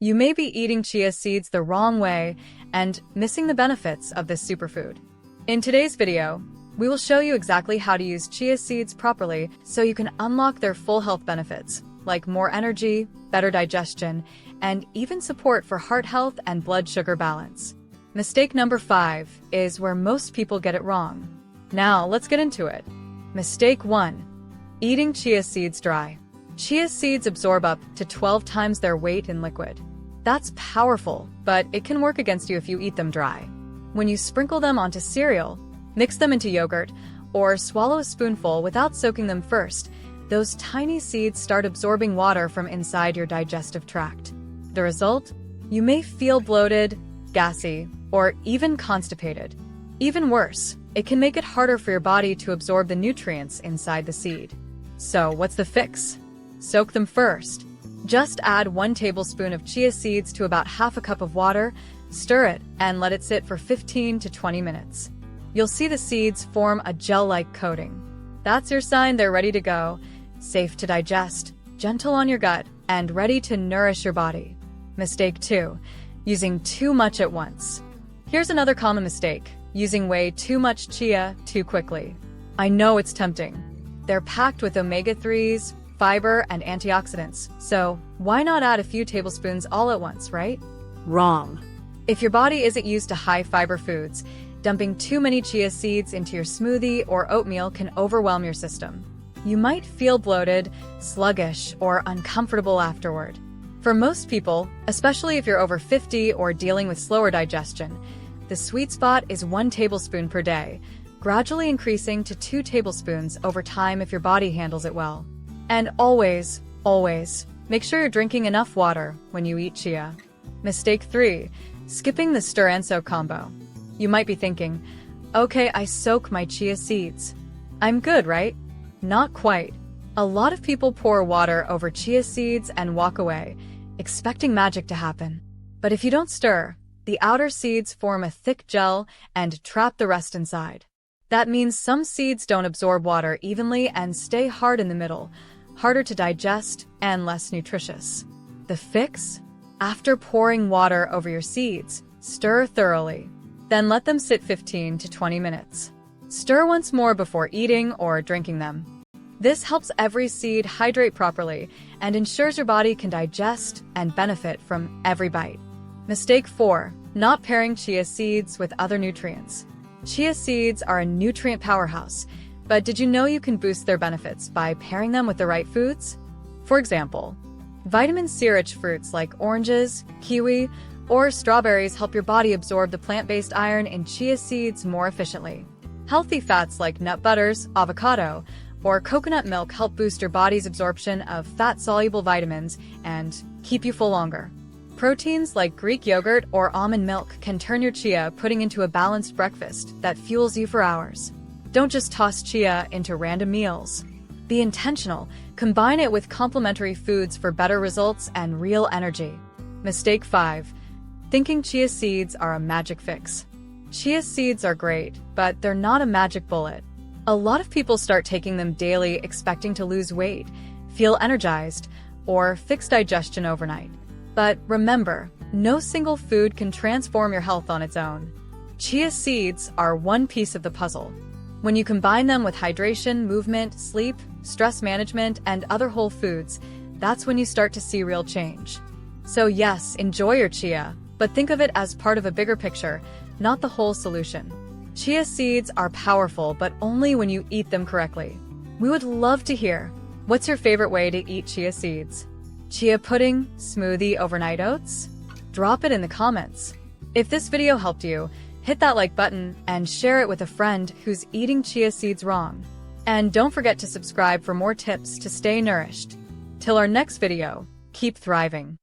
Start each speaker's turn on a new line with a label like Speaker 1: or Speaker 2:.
Speaker 1: You may be eating chia seeds the wrong way and missing the benefits of this superfood. In today's video, we will show you exactly how to use chia seeds properly so you can unlock their full health benefits, like more energy, better digestion, and even support for heart health and blood sugar balance. Mistake number 5 is where most people get it wrong. Now, let's get into it. Mistake 1. Eating chia seeds dry. Chia seeds absorb up to 12 times their weight in liquid. That's powerful, but it can work against you if you eat them dry. When you sprinkle them onto cereal, mix them into yogurt, or swallow a spoonful without soaking them first, those tiny seeds start absorbing water from inside your digestive tract. The result? You may feel bloated, gassy, or even constipated. Even worse, it can make it harder for your body to absorb the nutrients inside the seed. So, what's the fix? Soak them first. Just add 1 tablespoon of chia seeds to about half a cup of water, stir it, and let it sit for 15 to 20 minutes. You'll see the seeds form a gel-like coating. That's your sign they're ready to go, safe to digest, gentle on your gut, and ready to nourish your body. Mistake 2. Using too much at once. Here's another common mistake: using way too much chia too quickly. I know it's tempting. They're packed with omega-3s, fiber, and antioxidants, so why not add a few tablespoons all at once, right?
Speaker 2: Wrong.
Speaker 1: If your body isn't used to high-fiber foods, dumping too many chia seeds into your smoothie or oatmeal can overwhelm your system. You might feel bloated, sluggish, or uncomfortable afterward. For most people, especially if you're over 50 or dealing with slower digestion, the sweet spot is 1 tablespoon per day, gradually increasing to 2 tablespoons over time if your body handles it well. And always, make sure you're drinking enough water when you eat chia. Mistake 3. Skipping the stir and soak combo. You might be thinking, okay, I soak my chia seeds. I'm good, right? Not quite. A lot of people pour water over chia seeds and walk away, expecting magic to happen. But if you don't stir, the outer seeds form a thick gel and trap the rest inside. That means some seeds don't absorb water evenly and stay hard in the middle, harder to digest and less nutritious. The fix? After pouring water over your seeds, stir thoroughly. Then let them sit 15 to 20 minutes. Stir once more before eating or drinking them. This helps every seed hydrate properly and ensures your body can digest and benefit from every bite. Mistake 4. Not pairing chia seeds with other nutrients. Chia seeds are a nutrient powerhouse, but did you know you can boost their benefits by pairing them with the right foods? For example, vitamin C-rich fruits like oranges, kiwi, or strawberries help your body absorb the plant-based iron in chia seeds more efficiently. Healthy fats like nut butters, avocado, or coconut milk help boost your body's absorption of fat-soluble vitamins and keep you full longer. Proteins like Greek yogurt or almond milk can turn your chia pudding into a balanced breakfast that fuels you for hours. Don't just toss chia into random meals. Be intentional. Combine it with complementary foods for better results and real energy. Mistake 5. Thinking chia seeds are a magic fix. Chia seeds are great, but they're not a magic bullet. A lot of people start taking them daily expecting to lose weight, feel energized, or fix digestion overnight. But remember, no single food can transform your health on its own. Chia seeds are one piece of the puzzle. When you combine them with hydration, movement, sleep, stress management, and other whole foods, that's when you start to see real change. So yes, enjoy your chia, but think of it as part of a bigger picture, not the whole solution. Chia seeds are powerful, but only when you eat them correctly. We would love to hear, what's your favorite way to eat chia seeds? Chia pudding, smoothie, overnight oats? Drop it in the comments. If this video helped you, hit that like button and share it with a friend who's eating chia seeds wrong. And don't forget to subscribe for more tips to stay nourished. Till our next video, keep thriving.